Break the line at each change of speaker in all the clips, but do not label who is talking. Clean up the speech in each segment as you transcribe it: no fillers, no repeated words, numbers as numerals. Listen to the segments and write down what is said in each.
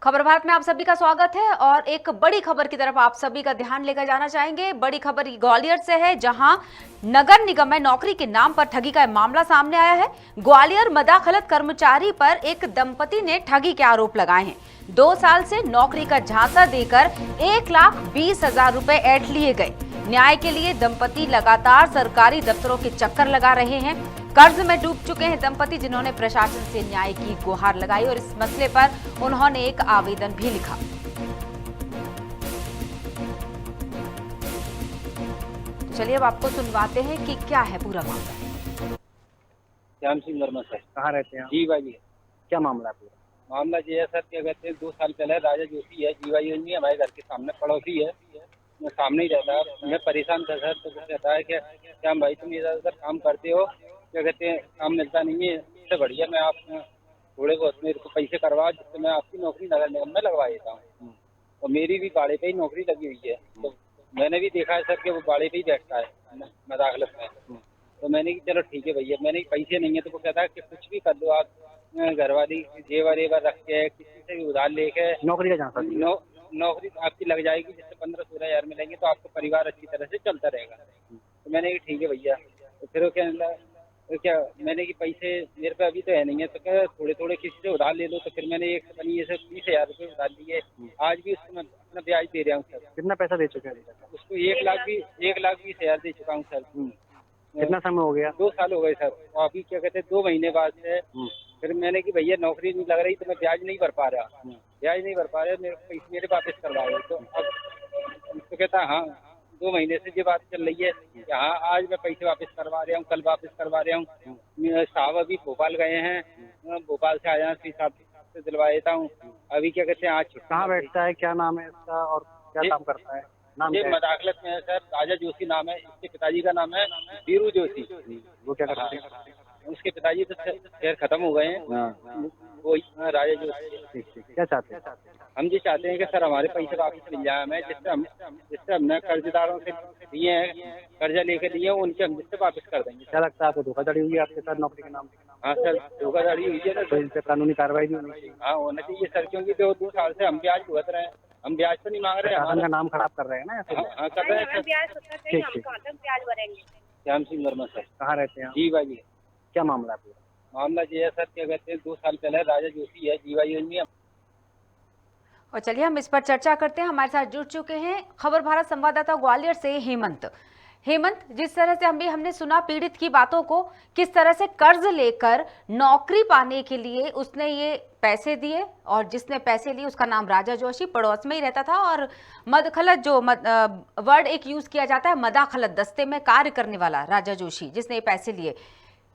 खबर भारत में आप सभी का स्वागत है और एक बड़ी खबर की तरफ आप सभी का ध्यान लेकर जाना चाहेंगे। बड़ी खबर ग्वालियर से है, जहां नगर निगम में नौकरी के नाम पर ठगी का मामला सामने आया है। ग्वालियर मदाखलत कर्मचारी पर एक दंपति ने ठगी के आरोप लगाए हैं। 2 साल से नौकरी का झांसा देकर 1,20,000 रुपए ऐंठ लिए गए। न्याय के लिए दंपति लगातार सरकारी दफ्तरों के चक्कर लगा रहे हैं। कर्ज में डूब चुके हैं दंपति, जिन्होंने प्रशासन से न्याय की गुहार लगाई और इस मसले पर उन्होंने एक आवेदन भी लिखा। तो चलिए अब आपको सुनवाते हैं कि क्या है पूरा मामला।
श्याम सिंह वर्मा सर।
कहाँ रहते हैं?
जी भाई,
क्या मामला है पूरा?
मामला ये है सर, क्या कहते हैं 2 साल पहले राजा जोशी है, जीवाई हमारे घर के सामने पड़ोसी है, मैं सामने ही रहता है। मैं परेशान था सर, तो कहता है कि श्याम भाई तुम इधर उधर काम करते हो, क्या कहते हैं काम मिलता नहीं है, इससे बढ़िया मैं आप थोड़े बहुत मेरे को पैसे करवा जिससे मैं आपकी नौकरी नगर निगम में लगवा देता हूँ। और मेरी भी बाड़े पे ही नौकरी लगी हुई है, तो मैंने भी देखा है सर कि वो बाड़े पे ही बैठता है मदाखलत में। तो मैंने कि चलो ठीक है भैया, मैंने पैसे नहीं है, तो वो कहता है कि कुछ भी कर दो आप, घर वाली जेवर एवर रख के किसी से भी उधार लेके
नौकरी का झांसा दिया।
नौकरी आपकी लग जाएगी, जिससे 15-16 हज़ार मिलेंगे, तो आपका परिवार अच्छी तरह से चलता रहेगा। तो मैंने कि ठीक है भैया। तो फिर वो क्या मैंने कि पैसे मेरे पे अभी तो है नहीं है, तो क्या थोड़े थोड़े किसी से उधार ले लो। तो फिर मैंने एक बनी से 20,000 रुपये उधार लिए। आज भी उसको मैं अपना ब्याज दे रहा हूँ सर।
कितना पैसा दे चुके हैं?
उसको 1,20,000 दे चुका हूँ सर।
कितना समय हो गया?
2 साल हो गए सर। और अभी क्या कहते हैं 2 महीने बाद से फिर मैंने कि भैया नौकरी नहीं लग रही, तो मैं ब्याज नहीं भर पा रहा, मेरे पैसे मेरे वापस करवा रहे। तो अब तो कहता हाँ 2 महीने से ये बात चल रही है कि हाँ आज मैं पैसे वापस करवा रहा हूँ, कल वापस करवा रहा हूँ। साहब अभी भोपाल गए हैं, भोपाल से आया साहब से दिलवा देता हूँ। अभी क्या कहते हैं आज
कहाँ बैठता है, क्या नाम है इसका और क्या काम करता है? नाम
ये
क्या है?
मदाखलत में है सर, राजा जोशी नाम है। इसके पिताजी का नाम है वीरू जोशी।
वो क्या करते हैं?
उसके पिताजी तो खैर खत्म हो गए हैं, वो राजा जोशी।
ठीक ठीक, क्या चाहते हैं?
हम ये चाहते हैं कि सर हमारे पैसे वापस मिल जाए हमें, जिससे हमने कर्जदारों से दिए हैं, कर्जा लेके दिए हैं, उनके हम जिससे वापस कर देंगे।
क्या लगता है आपको धोखाधड़ी हुई है आपके साथ नौकरी के नाम पे?
हाँ सर, धोखाधड़ी हुई है ना
तो इन पे कानूनी कार्रवाई भी होनी चाहिए।
हाँ होना चाहिए सर, क्योंकि 2 साल से हम ब्याज भुगत रहे हैं, हम ब्याज तो नहीं मांग रहे हैं।
शासन का नाम खराब कर रहे हैं ना ऐसे?
हाँ कर रहे हैं सर।
ठीक ठीक।
श्याम सिंह वर्मा सर।
कहाँ रहते हैं?
जी भाई,
क्या मामला है पूरा?
मामला ये है सर, क्या कहते हैं 2 साल पहले राजा जोशी है, जीवाई
और चलिए हम इस पर चर्चा करते हैं। हमारे साथ जुड़ चुके हैं खबर भारत संवाददाता ग्वालियर से हेमंत। जिस तरह से हमने सुना पीड़ित की बातों को, किस तरह से कर्ज लेकर नौकरी पाने के लिए उसने ये पैसे दिए, और जिसने पैसे लिए उसका नाम राजा जोशी पड़ोस में ही रहता था, और मदखलत जो वर्ड एक यूज किया जाता है, मदाखलत दस्ते में कार्य करने वाला राजा जोशी जिसने ये पैसे लिए,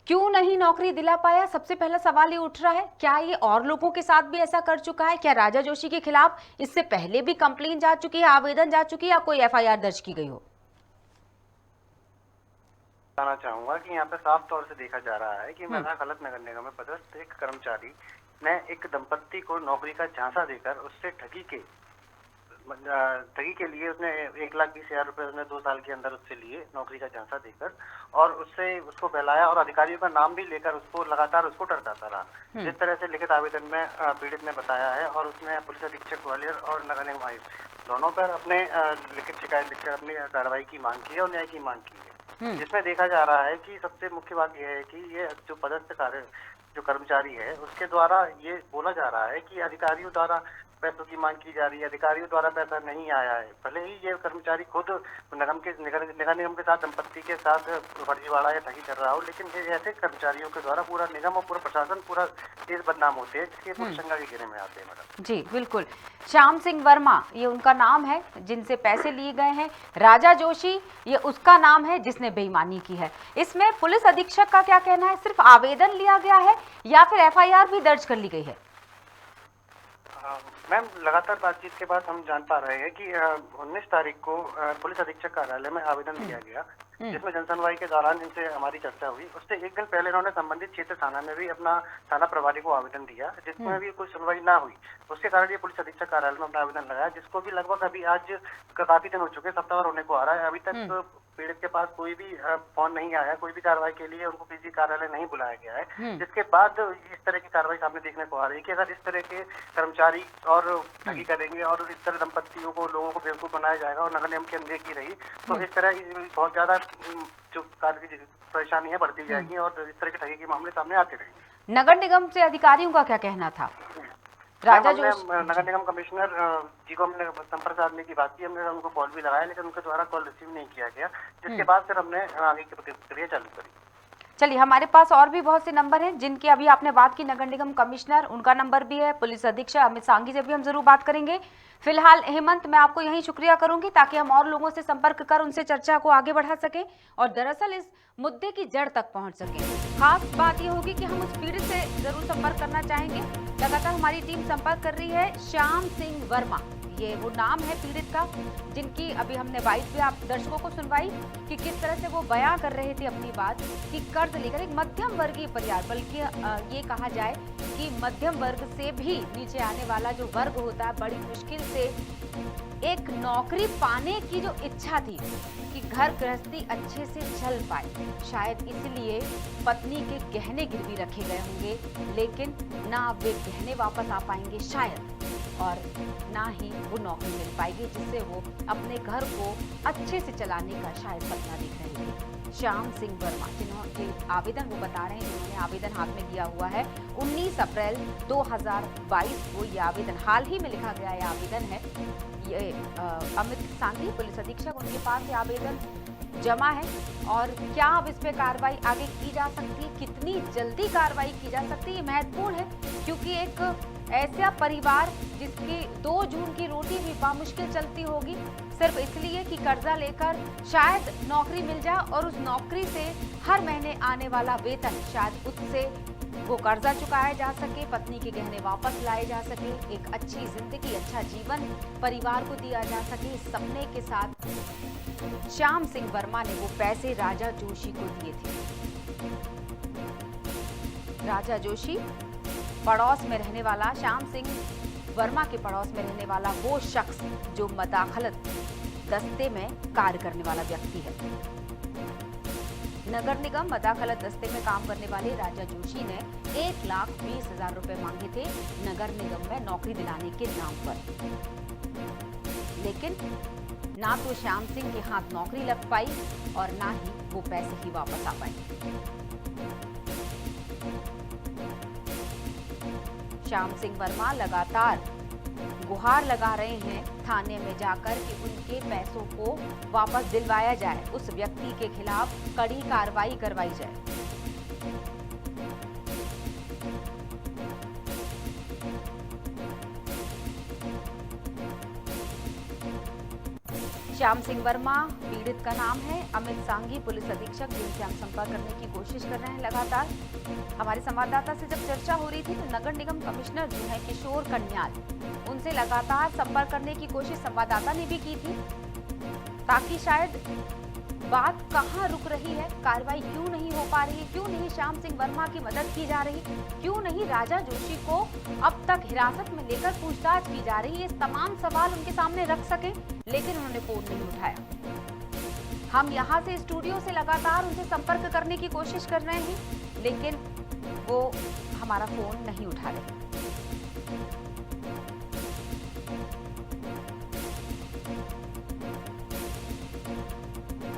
क्यों नहीं नौकरी दिला पाया? सबसे पहला सवाल ये उठ रहा है, क्या ये और लोगों के साथ भी ऐसा कर चुका है? क्या राजा जोशी के खिलाफ इससे पहले भी कंप्लेन जा चुकी है, आवेदन जा चुकी है, या कोई एफआईआर दर्ज की गई हो?
बताना चाहूंगा कि यहाँ पे साफ तौर से देखा जा रहा है कि मदाखलत नगर निगम में पदस्थ एक कर्मचारी ने एक दंपत्ति को नौकरी का झांसा देकर उससे ठगी के लिए उसने 1,20,000 रुपए उसने 2 साल के अंदर उससे लिए, नौकरी का झांसा देकर, और उसको बहलाया और अधिकारियों का नाम भी लेकर उसको लगातार उसको डरता रहा। जिस तरह से लिखित आवेदन में पीड़ित ने बताया है, और उसने पुलिस अधीक्षक ग्वालियर और नगर निगम आयुक्त दोनों पर अपने लिखित शिकायत लिखकर अपनी कार्रवाई की मांग की है और न्याय की मांग की है। जिसमें देखा जा रहा है कि सबसे मुख्य बात यह है कि ये जो पदस्थ जो कर्मचारी है उसके द्वारा ये बोला जा रहा है कि अधिकारियों द्वारा पैसों की मांग की जा रही है, अधिकारियों द्वारा पैसा नहीं आया है। भले ही ये कर्मचारी खुद नगर निगम के साथ दंपत्ति के साथ फर्जीवाड़ा या ठगी कर रहा हो, लेकिन ये ऐसे कर्मचारियों के द्वारा पूरा निगम और पूरा प्रशासन, पूरा देश बदनाम होते हैं, जिसके पूरी शंका के घेरे में आते हैं। मैडम
जी बिल्कुल, श्याम सिंह वर्मा ये उनका नाम है जिनसे पैसे लिए गए हैं। राजा जोशी ये उसका नाम है जिसने बेईमानी की है। इसमें पुलिस अधीक्षक का क्या कहना है? सिर्फ आवेदन लिया गया है या फिर एफआईआर भी दर्ज कर ली गई है?
मैम, लगातार बातचीत के बाद हम जान पा रहे हैं कि 19 तारीख को पुलिस अधीक्षक कार्यालय में आवेदन दिया गया, जिसमें जनसुनवाई के दौरान इनसे हमारी चर्चा हुई। उससे एक दिन पहले इन्होंने संबंधित क्षेत्र थाना में भी अपना थाना प्रभारी को आवेदन दिया, जिसमें भी कोई सुनवाई ना हुई। उसके कारण ये पुलिस अधीक्षक कार्यालय में अपना आवेदन लगाया, जिसको भी लगभग अभी आज काफी दिन हो चुके, सप्ताह होने को आ रहा है, अभी तक पीड़ित के पास कोई भी फोन नहीं आया, कोई भी कार्रवाई के लिए उनको किसी कार्यालय नहीं बुलाया गया है, जिसके बाद इस तरह की कार्रवाई सामने देखने को आ रही है कि अगर इस तरह के कर्मचारी और ठगी करेंगे और इस तरह दंपत्तियों को, लोगों को बेवकूफ बनाया जाएगा और नगर निगम की अनदेखी रही तो इस तरह बहुत ज्यादा जो कार्य की परेशानी है बढ़ती जाएगी और इस तरह के ठगी के मामले सामने आते रहेंगे।
नगर निगम से अधिकारियों का क्या कहना था? राजा जोशी,
नगर निगम कमिश्नर जी को हमने संपर्क साधने की बात की, हमने उनको कॉल भी लगाया लेकिन उनके द्वारा कॉल रिसीव नहीं किया गया, जिसके बाद फिर हमने आगे की प्रक्रिया चालू करी।
चलिए, हमारे पास और भी बहुत से नंबर हैं जिनकी अभी आपने बात की, नगर निगम कमिश्नर, उनका नंबर भी है, पुलिस अधीक्षक अमित सांघी से भी हम जरूर बात करेंगे। फिलहाल हेमंत, मैं आपको यही शुक्रिया करूंगी ताकि हम और लोगों से संपर्क कर उनसे चर्चा को आगे बढ़ा सकें और दरअसल इस मुद्दे की जड़ तक पहुंच सकें। खास बात यह होगी कि हम उस पीड़ित से जरूर संपर्क करना चाहेंगे। लगातार हमारी टीम संपर्क कर रही है। श्याम सिंह वर्मा, ये वो नाम है पीड़ित का, जिनकी अभी हमने बाइट पे आप दर्शकों को सुनवाई कि किस तरह से वो बयां कर रहे थे अपनी बात कि कर्ज लेकर एक मध्यम वर्गीय परिवार, बल्कि ये कहा जाए कि मध्यम वर्ग से भी नीचे आने वाला जो वर्ग होता है, बड़ी मुश्किल से एक नौकरी पाने की जो इच्छा थी कि घर गृहस्थी अच्छे से चल पाए, शायद इसलिए पत्नी के गहने गिरवी रखे गए होंगे, लेकिन ना वे गहने वापस आ पाएंगे शायद, और ना ही वो नौकरी मिल पाएगी जिससे वो अपने घर को अच्छे से चलाने का शायद सपना देख रहे हैं। श्याम सिंह वर्मा, जिन्होंने आवेदन वो बता रहे हैं, जिन्होंने आवेदन हाथ में दिया हुआ है 19 अप्रैल 2022 को, ये आवेदन हाल ही में लिखा गया ये आवेदन है। ये अमित सांघी पुलिस अधीक्षक, उनके पास ये आवेदन जमा है और क्या अब इस पे कार्रवाई आगे की जा सकती है, कितनी जल्दी कार्रवाई की जा सकती है, ये महत्वपूर्ण है क्योंकि एक ऐसा परिवार जिसकी 2 जून की रोटी भी बामुश्किल चलती होगी सिर्फ इसलिए कि कर्जा लेकर शायद नौकरी मिल जाए और उस नौकरी से हर महीने आने वाला वेतन शायद उससे वो कर्जा चुकाया जा सके, पत्नी के गहने वापस लाए जा सके, एक अच्छी जिंदगी, अच्छा जीवन परिवार को दिया जा सके। इस सपने के साथ श्याम सिंह वर्मा ने वो पैसे राजा जोशी को दिए थे। राजा जोशी पड़ोस में रहने वाला, श्याम सिंह वर्मा के पड़ोस में रहने वाला वो शख्स जो मदाखलत दस्ते में कार्य करने वाला व्यक्ति है। नगर निगम मदाखलत दस्ते में काम करने वाले राजा जोशी ने 1,20,000 रुपए मांगे थे नगर निगम में नौकरी दिलाने के नाम पर, लेकिन ना तो श्याम सिंह के हाथ नौकरी लग पाई और ना ही वो पैसे ही वापस आ पाए। श्याम सिंह वर्मा लगातार गुहार लगा रहे हैं थाने में जाकर कि उनके पैसों को वापस दिलवाया जाए, उस व्यक्ति के खिलाफ कड़ी कार्रवाई करवाई जाए। श्याम सिंह वर्मा पीड़ित का नाम है, अमित सांघी पुलिस अधीक्षक, जिनसे हम संपर्क करने की कोशिश कर रहे हैं लगातार। हमारे संवाददाता से जब चर्चा हो रही थी तो नगर निगम कमिश्नर जो है किशोर कन्याल, उनसे लगातार संपर्क करने की कोशिश संवाददाता ने भी की थी ताकि शायद बात कहाँ रुक रही है, कार्रवाई क्यों नहीं हो पा रही, क्यों नहीं श्याम सिंह वर्मा की मदद की जा रही, क्यों नहीं राजा जोशी को अब तक हिरासत में लेकर पूछताछ की जा रही है, ये तमाम सवाल उनके सामने रख सके, लेकिन उन्होंने फोन नहीं उठाया। हम यहाँ से स्टूडियो से लगातार उनसे संपर्क करने की कोशिश कर रहे हैं, लेकिन वो हमारा फोन नहीं उठा रहे।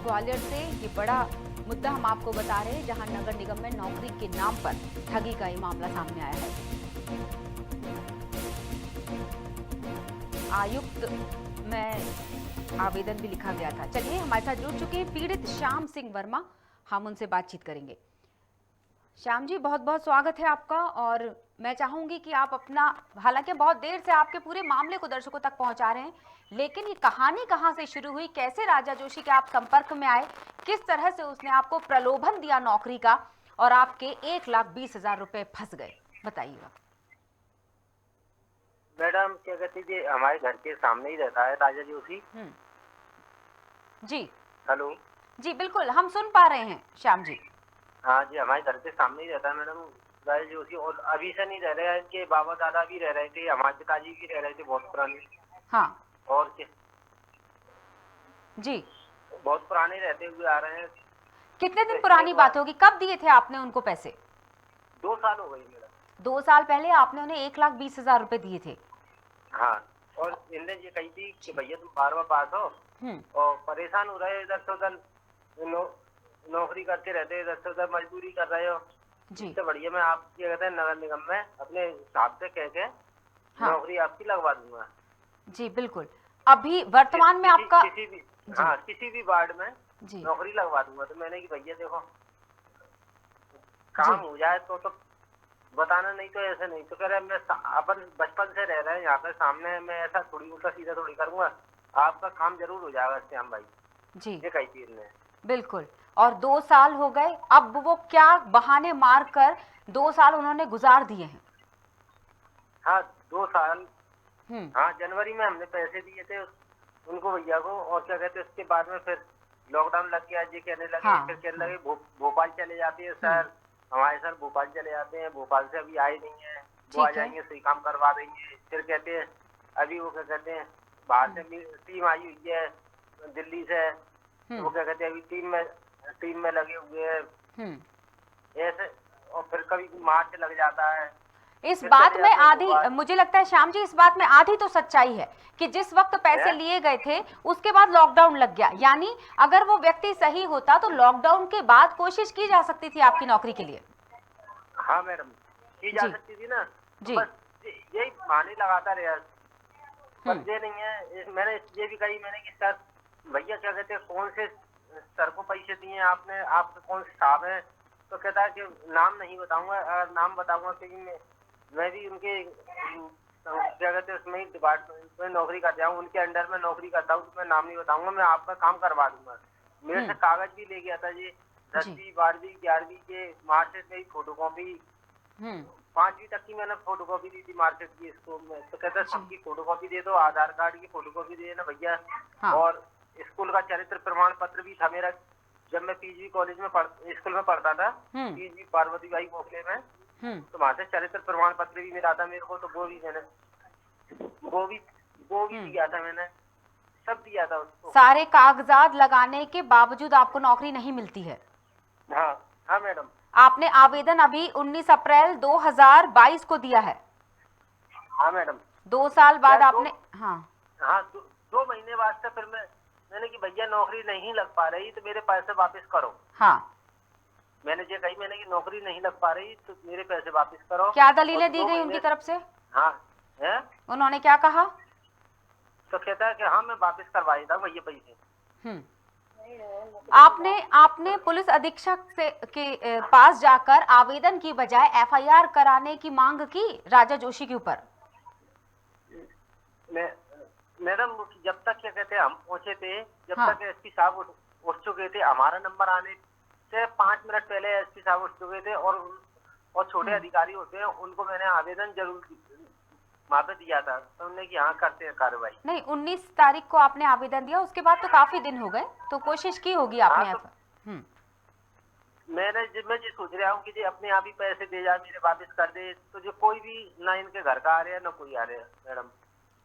ग्वालियर से ये बड़ा मुद्दा हम आपको बता रहे हैं, जहां नगर निगम में नौकरी के नाम पर ठगी का ये मामला सामने आया है। आयुक्त में आवेदन भी लिखा गया था। चलिए, हमारे साथ जुड़ चुके हैं पीड़ित श्याम सिंह वर्मा, हम उनसे बातचीत करेंगे। श्याम जी, बहुत बहुत स्वागत है आपका, और मैं चाहूंगी कि आप अपना, हालांकि बहुत देर से आपके पूरे मामले को दर्शकों तक पहुंचा रहे हैं, लेकिन ये कहानी कहां से शुरू हुई, कैसे राजा जोशी के आप संपर्क में आए, किस तरह से उसने आपको प्रलोभन दिया नौकरी का और आपके 1,20,000 रुपए फंस गए, बताइएगा।
मैडम, क्या कहती थी, हमारे घर के सामने ही रहता है राजा जोशी।
जी
हेलो
जी, बिल्कुल हम सुन पा रहे हैं श्याम जी।
हाँ जी, हमारे घर के सामने ही रहता है मैडम राजा जोशी, और अभी से नहीं रह रहे हैं, इनके बाबा दादा भी रह रहे थे, हमारे पिताजी भी रह रहे थे बहुत पुराने।
हाँ,
और क्या
जी
बहुत पुराने रहते हुए आ रहे हैं।
कितने दिन पुरानी बात होगी, कब दिए थे आपने उनको पैसे?
2 साल हो गई मैडम।
2 साल पहले आपने उन्हें 1,20,000 रुपए दिए थे।
हाँ, और इनने ये कही थी कि भैया तुम 12वां पास हो और परेशान हो रहे हो, इधर से उधर नौकरी करते रहते हो, इधर से उधर मजदूरी कर रहे हो।
जी
इससे बढ़िया मैं आप क्या कहते हैं नगर निगम में अपने हिसाब से कह के नौकरी आपकी लगवा दूंगा।
जी बिल्कुल। अभी वर्तमान में आपका
किसी भी हाँ किसी भी वार्ड में
जी
नौकरी लगवा दूंगा। तो मैंने कि भैया देखो काम हो जाए तो बताना, नहीं तो ऐसे नहीं। तो कह रहे मैं अपन बचपन से रह रहे हैं यहाँ पे सामने, मैं ऐसा थोड़ी उल्टा सीधा थोड़ी करूंगा, आपका काम जरूर हो जाएगा श्याम भाई।
जी
ये कही थी इनने।
बिल्कुल। और 2 साल हो गए, अब वो क्या बहाने मार कर 2 साल उन्होंने गुजार दिए हैं।
हाँ 2 साल। हाँ जनवरी में हमने पैसे दिए थे उनको भैया को, और क्या कहते उसके बाद में फिर लॉकडाउन लग गया। ये कहने लगे फिर कहने लगे भोपाल चले जाते हैं सर, हमारे सर भोपाल चले जाते हैं, भोपाल से अभी आए नहीं है, वो आ जाएंगे सही काम करवा देंगे। फिर कहते हैं अभी वो क्या कहते हैं बाहर से टीम आई हुई है दिल्ली से, वो क्या कहते हैं अभी टीम में लगे हुए हैं ऐसे। और फिर कभी मार्च लग जाता है।
इस बात में आधी, मुझे लगता है श्याम जी, इस बात में आधी तो सच्चाई है कि जिस वक्त पैसे लिए गए थे उसके बाद लॉकडाउन लग गया। यानी अगर वो व्यक्ति सही होता तो लॉकडाउन के बाद कोशिश की जा सकती थी आपकी नौकरी के लिए।
हाँ मैडम की जा सकती थी ना।
जी
बस यही बहाने लगाता रहा, पर ये नहीं है। मैंने ये भी कही मैंने कि सर भैया क्या कहते हैं कौन से सर को पैसे दिए आपने, आपके कौन से साहब हैं? तो कहता है कि नाम नहीं बताऊंगा, अगर नाम बताऊंगा क्योंकि मैं भी उनके क्या कहते हैं उसमें डिपार्टमेंट में नौकरी करता हूँ, उनके अंडर में नौकरी करता हूँ, तो मैं नाम नहीं बताऊंगा, मैं आपका काम करवा दूंगा। मेरे से कागज भी ले गया था जी, 10वीं 12वीं 11वीं के मार्कशीट की फोटोकॉपी, 5वीं तक की मैंने फोटोकॉपी दी थी मार्कशीट की इसको में। तो कहता है सबकी फोटोकॉपी दे दो, आधार कार्ड की फोटोकॉपी दे देना भैया। और स्कूल का चरित्र प्रमाण पत्र भी था मेरा, जब मैं पीजी कॉलेज में स्कूल में पढ़ता था, पीजी पार्वती बाई भोसले में, तो वहां से चरित्र प्रमाण पत्र भी मिला था मेरे को। तो वो भी मैंने वो भी दिया था, मैंने सब दिया था उसको।
सारे कागजात लगाने के बावजूद आपको नौकरी नहीं मिलती है।
हाँ मैडम।
आपने आवेदन अभी 19 अप्रैल 2022 को दिया है।
हाँ मैडम।
2 साल बाद आपने
हाँ 2 महीने बाद से फिर मैंने कि भैया नौकरी नहीं लग पा रही तो मेरे पैसे वापस करो। मैंने ये कही मैंने कि नौकरी नहीं लग पा रही तो मेरे पैसे वापस करो।
क्या दलीलें दी गई उनकी तरफ से?
हाँ है
उन्होंने क्या कहा?
तो कहता है कि हाँ मैं वापस करवा देता हूँ भैया पैसे।
आपने पुलिस अधीक्षक के पास जाकर आवेदन की बजाय एफआईआर कराने की मांग की राजा जोशी के ऊपर?
मैडम जब तक क्या कहते हैं हम पहुंचे थे, जब तक एसपी साहब उठ चुके थे, हमारा नंबर आने से 5 मिनट पहले एसपी साहब उठ चुके थे, और छोटे अधिकारी होते हैं उनको मैंने आवेदन जरूर वहाँ पे दिया था, तो उन्होंने कि हाँ करते हैं कार्रवाई।
नहीं 19 तारीख को आपने आवेदन दिया, उसके बाद तो काफी दिन हो गए, तो कोशिश की होगी आपने।
मैं जी सोच रहा हूँ कि जी अपने आप ही पैसे दे जाए मेरे वापस कर दे, तो जो कोई भी ना इनके घर का आ रहा है ना कोई आ रहा है मैडम।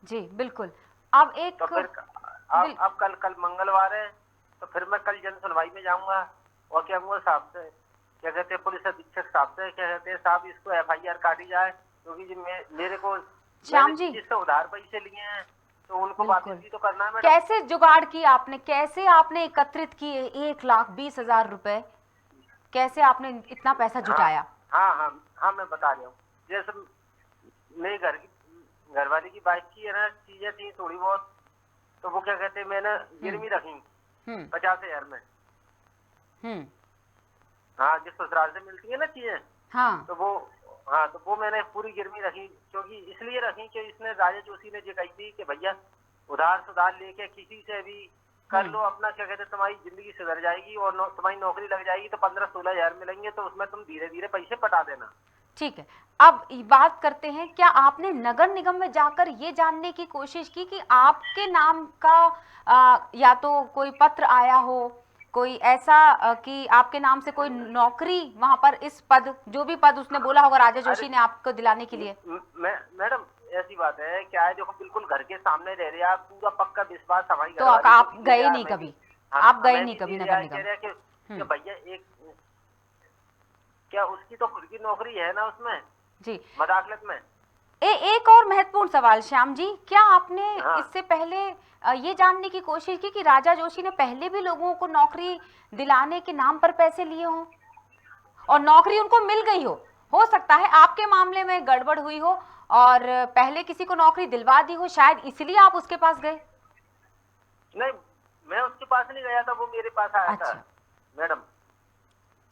जी बिल्कुल। अब एक
तो फिर अब कल मंगलवार है, तो फिर मैं कल जन सुनवाई में जाऊंगा और क्या कहूँगा साहब से, क्या कहते हैं पुलिस अधीक्षक साहब से, क्या कहते हैं साहब इसको एफआईआर काटी जाए, क्योंकि मेरे को
श्याम जी
जिससे उधार पैसे लिए हैं तो उनको वापस भी तो करना है मैडम।
कैसे जुगाड़ की आपने, कैसे आपने एकत्रित किए 1,20,000 रुपए, कैसे आपने इतना पैसा जुटाया?
हाँ मैं बता रहा हूँ। जैसे मेरे घरवाली की बाइक की है ना चीजें थी थोड़ी बहुत, तो वो क्या कहते हैं मैंने गिरवी रखी 50,000 में। हाँ जिस ससुराल से मिलती है ना चीजें, तो वो मैंने पूरी गिरवी रखी, क्योंकि इसलिए रखी कि इसने राजा जोशी ने ये कही थी कि भैया उधार सुधार लेके किसी से भी कर लो अपना, क्या कहते हैं तुम्हारी जिंदगी सुधर जाएगी और तुम्हारी नौकरी लग जाएगी, तो 15-16 हजार मिलेंगे, तो उसमें तुम धीरे धीरे पैसे पटा देना।
ठीक है, अब बात करते हैं, क्या आपने नगर निगम में जाकर ये जानने की कोशिश की कि आपके नाम का या तो कोई पत्र आया हो, कोई ऐसा कि आपके नाम से कोई नौकरी वहां पर, इस पद, जो भी पद उसने बोला होगा राजा जोशी ने आपको दिलाने के लिए?
मैडम ऐसी बात है क्या है, देखो बिल्कुल घर के सामने रह रहे आप, पूरा पक्का विश्वास हमारी।
तो आप गए नहीं कभी? आप गए
हमें
नहीं
भी
कभी
दे
नगर
रहा है,
निगम?
कह रहा है कि भैया एक क्या उसकी तो खुद की नौकरी है ना उसमें
जी।
मदाखलत में।
एक और महत्वपूर्ण सवाल श्याम जी, क्या आपने
हाँ।
इससे पहले ये जानने की कोशिश की कि राजा जोशी ने पहले भी लोगों को नौकरी दिलाने के नाम पर पैसे लिए हों और नौकरी उनको मिल गई हो सकता है आपके मामले में गड़बड़ हुई हो और पहले किसी को नौकरी दिलवा दी हो, शायद इसलिए आप उसके पास गए?
नहीं, मैं उसके पास नहीं गया था, वो मेरे पास आया था
अच्छा,
मैडम।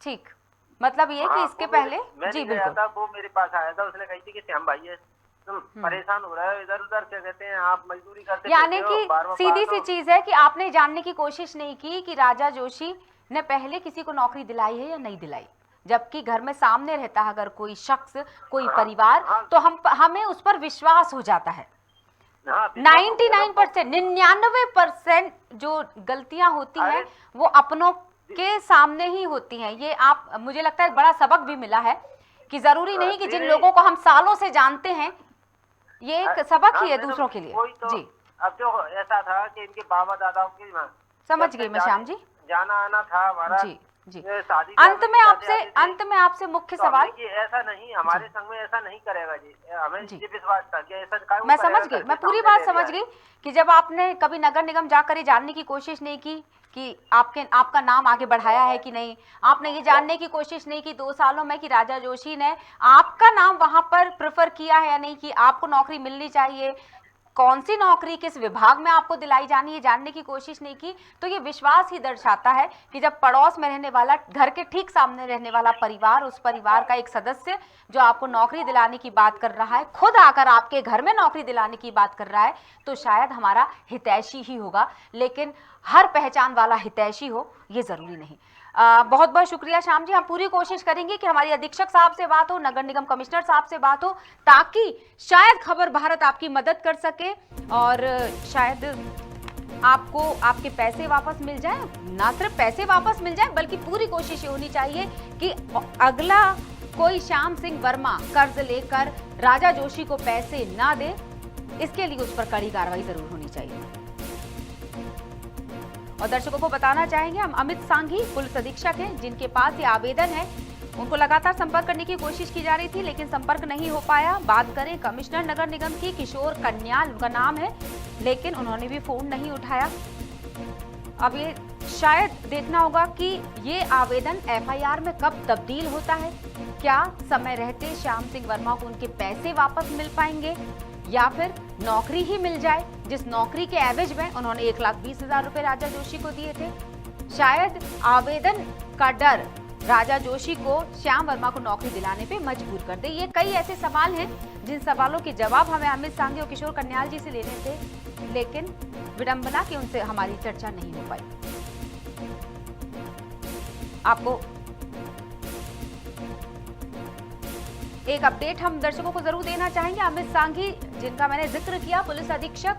ठीक, मतलब ये कि
हाँ,
इसके
वो मेरे-
पहले
मैं
जी
नहीं गया
बिल्कुल।
था, वो मेरे पास आया था, उसने कही थी कि श्याम भाई है तुम परेशान हो रहे हो इधर उधर, क्या कहते हैं आप मजदूरी करते
यानी
फिरते हो,
कि
बार-बार
सीधी
बात
सी
हो।
चीज है कि आपने जानने की कोशिश नहीं की कि राजा जोशी ने पहले किसी को नौकरी दिलाई है या नहीं दिलाई, जबकि घर में सामने रहता है अगर कोई शख्स, कोई
हाँ,
परिवार,
हाँ।
तो हमें उस पर विश्वास हो जाता है।
हाँ, विश्वास हो गया ना,
99%, 99% जो गलतियां होती
अरे,
हैं वो अपनों के सामने ही होती हैं। ये आप, मुझे लगता है बड़ा सबक भी मिला है कि जरूरी नहीं कि जिन
मेरे-
लोगों को हम सालों से जानते हैं, ये एक सबक ही है
मैडम,
दूसरों के लिए।
वही तो,
जी,
अब जो ऐसा था कि इनके बाबा दादाओं की
समझ गई मैं श्याम जी।
जाना आना था हमारा।
जी जी।
ये शादी
अंत में
जाते थे,
आपसे मुख्य
तो
सवाल,
हमने कि ऐसा नहीं, हमारे संग में ऐसा नहीं करेगा जी, हमें
जी।
ये विश्वास था कि ऐसा काहे
मैं
वो
समझ
करेगा,
गई,
घर
मैं
के
पूरी
सामने
बात
रह
समझ
गया है।
गई कि जब आपने कभी नगर निगम जाकर ये जानने की कोशिश नहीं की कि आपका नाम आगे बढ़ाया है कि नहीं, आपने ये जानने की कोशिश नहीं की 2 सालों में कि राजा जोशी ने आपका नाम वहां पर प्रेफर किया है या नहीं, कि आपको नौकरी मिलनी चाहिए, कौन सी नौकरी किस विभाग में आपको दिलाई जानी है, जानने की कोशिश नहीं की, तो ये विश्वास ही दर्शाता है कि जब पड़ोस में रहने वाला, घर के ठीक सामने रहने वाला परिवार, उस परिवार का एक सदस्य जो आपको नौकरी दिलाने की बात कर रहा है, खुद आकर आपके घर में नौकरी दिलाने की बात कर रहा है, तो शायद हमारा हितैषी ही होगा। लेकिन हर पहचान वाला हितैषी हो ये जरूरी नहीं। बहुत बहुत शुक्रिया श्याम जी, हम पूरी कोशिश करेंगे कि हमारी अधीक्षक साहब से बात हो, नगर निगम कमिश्नर साहब से बात हो, ताकि शायद खबर भारत आपकी मदद कर सके और शायद आपको आपके पैसे वापस मिल जाए। ना सिर्फ पैसे वापस मिल जाए, बल्कि पूरी कोशिश ये होनी चाहिए कि अगला कोई श्याम सिंह वर्मा कर्ज लेकर राजा जोशी को पैसे ना दे, इसके लिए उस पर कड़ी कार्रवाई जरूर होनी चाहिए। और दर्शकों को बताना चाहेंगे, हम अमित सांघी पुलिस अधीक्षक हैं जिनके पास ये आवेदन है, उनको लगातार संपर्क करने की कोशिश की जा रही थी लेकिन संपर्क नहीं हो पाया। बात करें कमिश्नर नगर निगम की, किशोर कन्याल उनका नाम है, लेकिन उन्होंने भी फोन नहीं उठाया। अब ये शायद देखना होगा कि ये आवेदन एफआईआर में कब तब्दील होता है, क्या समय रहते श्याम सिंह वर्मा को उनके पैसे वापस मिल पाएंगे या फिर नौकरी ही मिल जाए, जिस नौकरी के एवज में उन्होंने 1,20,000 रुपए राजा जोशी को दिए थे। शायद आवेदन का डर राजा जोशी को श्याम वर्मा को नौकरी दिलाने पे मजबूर कर दे। ये कई ऐसे सवाल हैं जिन सवालों के जवाब हमें अमित सांघी और किशोर कन्याल जी से लेने थे, लेकिन विडंबना की उनसे हमारी चर्चा नहीं हो पाई। आपको एक अपडेट हम दर्शकों को जरूर देना चाहेंगे। अमित सांघी, जिनका मैंने जिक्र किया, पुलिस अधीक्षक,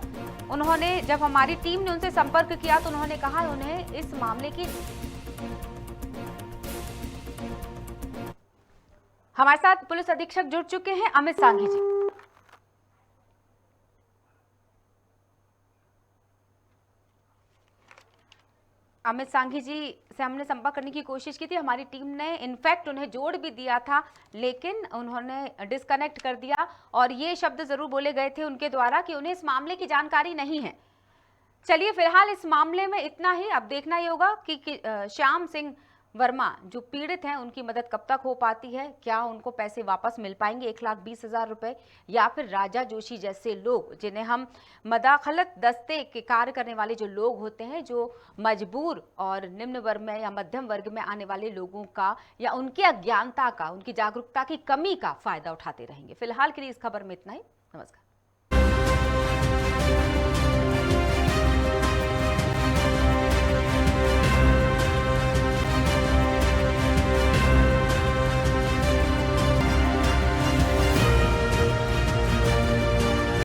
उन्होंने जब हमारी टीम ने उनसे संपर्क किया तो उन्होंने कहा उन्हें इस मामले की, हमारे साथ पुलिस अधीक्षक जुड़ चुके हैं अमित सांघी जी। अमित सांघी जी से हमने संपर्क करने की कोशिश की थी, हमारी टीम ने इनफैक्ट उन्हें जोड़ भी दिया था लेकिन उन्होंने डिस्कनेक्ट कर दिया और ये शब्द जरूर बोले गए थे उनके द्वारा कि उन्हें इस मामले की जानकारी नहीं है। चलिए फिलहाल इस मामले में इतना ही। अब देखना ये होगा कि श्याम सिंह वर्मा जो पीड़ित हैं उनकी मदद कब तक हो पाती है, क्या उनको पैसे वापस मिल पाएंगे 1,20,000 रुपए, या फिर राजा जोशी जैसे लोग जिन्हें हम मदाखलत दस्ते के कार्य करने वाले जो लोग होते हैं, जो मजबूर और निम्न वर्ग में या मध्यम वर्ग में आने वाले लोगों का या उनकी अज्ञानता का, उनकी जागरूकता की कमी का फायदा उठाते रहेंगे। फिलहाल के लिए इस खबर में इतना ही। नमस्कार।